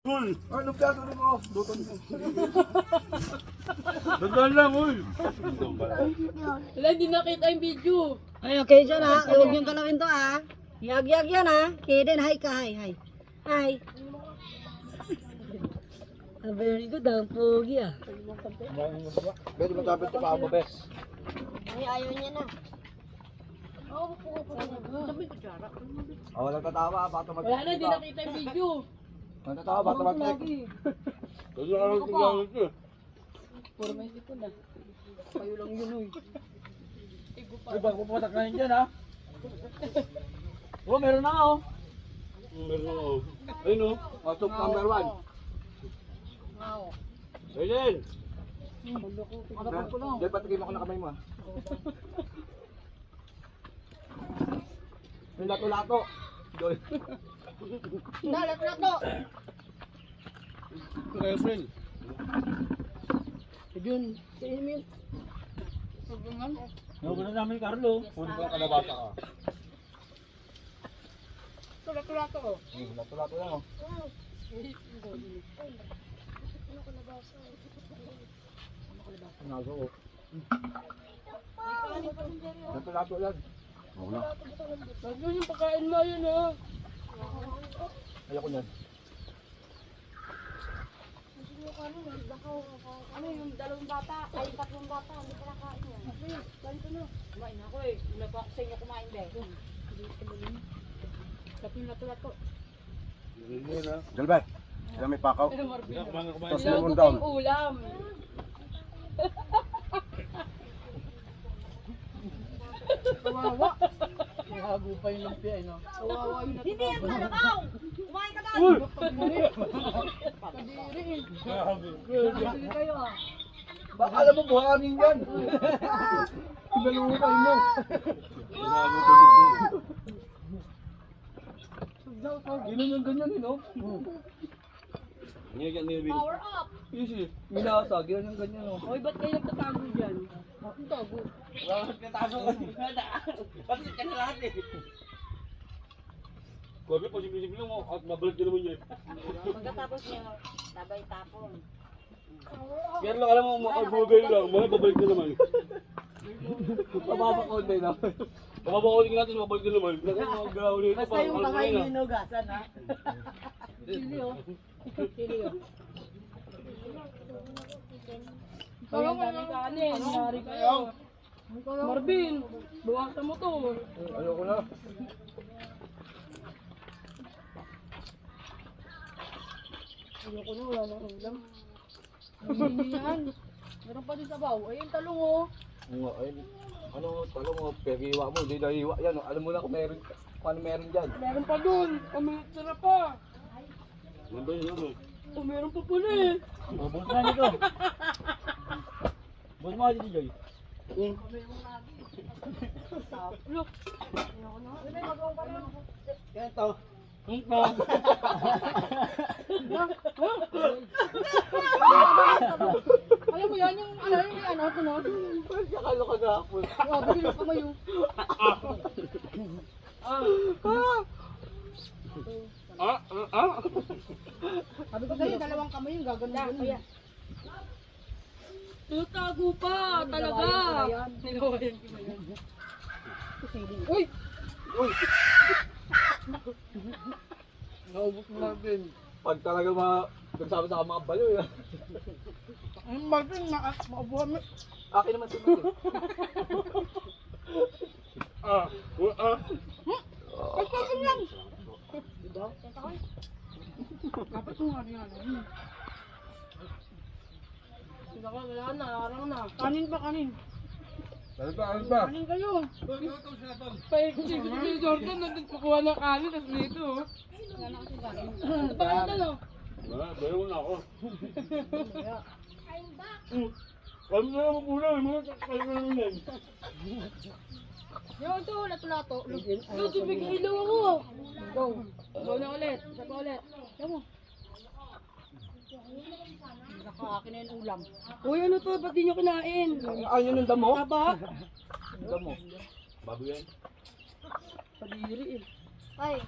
Uy! Ano plato rin mo? Luton mo. Dandan lang, uy! Wala, hindi nakita yung video. Ay, okay dyan ha. Huwag niyong galawin to ha. Yag-yag yan ha. Kaden, hi ka, hi, hi. Hi. Very good ang pogi ah. Pwede matapit ito pa ako, bes. Ay, ayaw niya na. Walang tatawa, bata mag- Wala na, hindi nakita yung video. Walang tatawa, bata mag- Kasi alam ko lang ito. Puro may sipon na. Kayo lang yun, uy. Ay, bago pumatak na yun dyan, ha? Oh, meron na, oh. Meron ako. Ayun o. Pasok number 1. Ayun! Dahil patigim ako na kamay mo, ha? Yung lato-lato. Doy. Lato. Kaya friend. Yun. Sa'yo mo yun. Yung na namin, Carlo. Puno ko lang kalabasa ka. Lato-lato. Lato-lato lang, oh. Nago, oh. Lato-lato lang. Wala. Yun yung pagkain mo yun, ha. Ayoko niyan. Ano yung dalawang bata? Ay, tatlong bata. Hindi ka nakain yan. Ganito na. Kumain ako eh. Wala pa ako sa inyo kumain din. Tapos lato-lato. Yun ha. Galbert, sila may pakaw. Kumain na kumain. Tapos Ilago lemon pa down. yung ulam. Kawawa. Ilago pa yung lumpia, eh, no? Kawawa yung Hindi yan talabaw! Kumain ka doon! Uy! Kadiri eh. Grabe. Sige kayo ah. Baka alam mo, buhangin yan. Pinalungkay mo. Grabe tulog doon. Ganyan yung ganyan, eh, no? Ngayon ni Will. Power up! Easy. Minasa, ganyan yung ganyan, no? Hoy, ba't kayo nagtatago dyan? Ang tago. Grabe, pasimple-simple lang at mabalik ka naman yan. Pagkatapos niya, sabay tapon. Kaya lang alam mo, makabugay lang, mga babalik ka naman. Mababa ko din, no? Mababakulit ka natin, mabalik ka naman. Mga galaw nito, Basta parang yung alam kamay mo na. hinugasan ha. Chili oh. Chili oh. Hoy, ang daming kanin. Mari kayo. Marvin, buwasan mo to. Ayoko na. Ayoko na, wala nang ulam. Hindi yan. Meron pa din sabaw. Ayun, talong oh. Nga, ayun. Ano, talo mo, pag-iwa mo, hindi na iwa yan. Alam mo na kung meron, kung ano meron dyan. Meron pa dun. Uminit na pa. Nandun yun, ano? Oh, meron pa pala eh. Oh, bus na nito. Bus mo dito, Joy. Look. Kaya ito. Alam mo yan, yung ano, ito no? Sakalo ka gahapon. Oh, bigil ka mayo. Sabi ko sa'yo, dalawang kamay yung gagano'n yun. Tutago pa, talaga. Nilawayan ko ba yan? Uy! Uy! Naubos mo lang din. Pag talaga nagsabi sa mga baliw, yan. Ang Marvin, makabuhan mo. Akin naman sunod eh. Pagkasin lang. Diba? Dapat mo nga rin ano. Diba ka, wala na, arang na. Kanin pa, kanin. Ano ba? Kanin kayo. Si Jordan, nandun kukuha ng kanin, tapos dito. Wala na kasi kanin. Bakit ano? Wala, bayaw na ako. Kami na naman muna, mga kakain na naman yan. Yung ito, lato-lato. Ito, bigay ilaw ako. Go. Go na ulit. Isa pa ulit. Yan mo. Nakaakin na yung ulam. Uy, ano to? Ba't di nyo kinain? Ano yung damo? Taba. Damo. Bago yan. Padiri eh. Ay,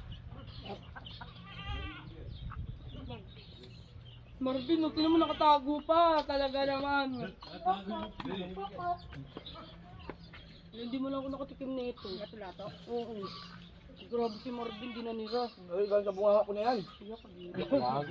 Marvin, no, tinan mo nakatago pa. Talaga naman. Hindi mo lang ako nakatikim na ito. Lato-lato? Oo. Grabe si Marvin, di nanira. Ay, gano'n sa bunga ko na yan. Iyak, Wag, wag.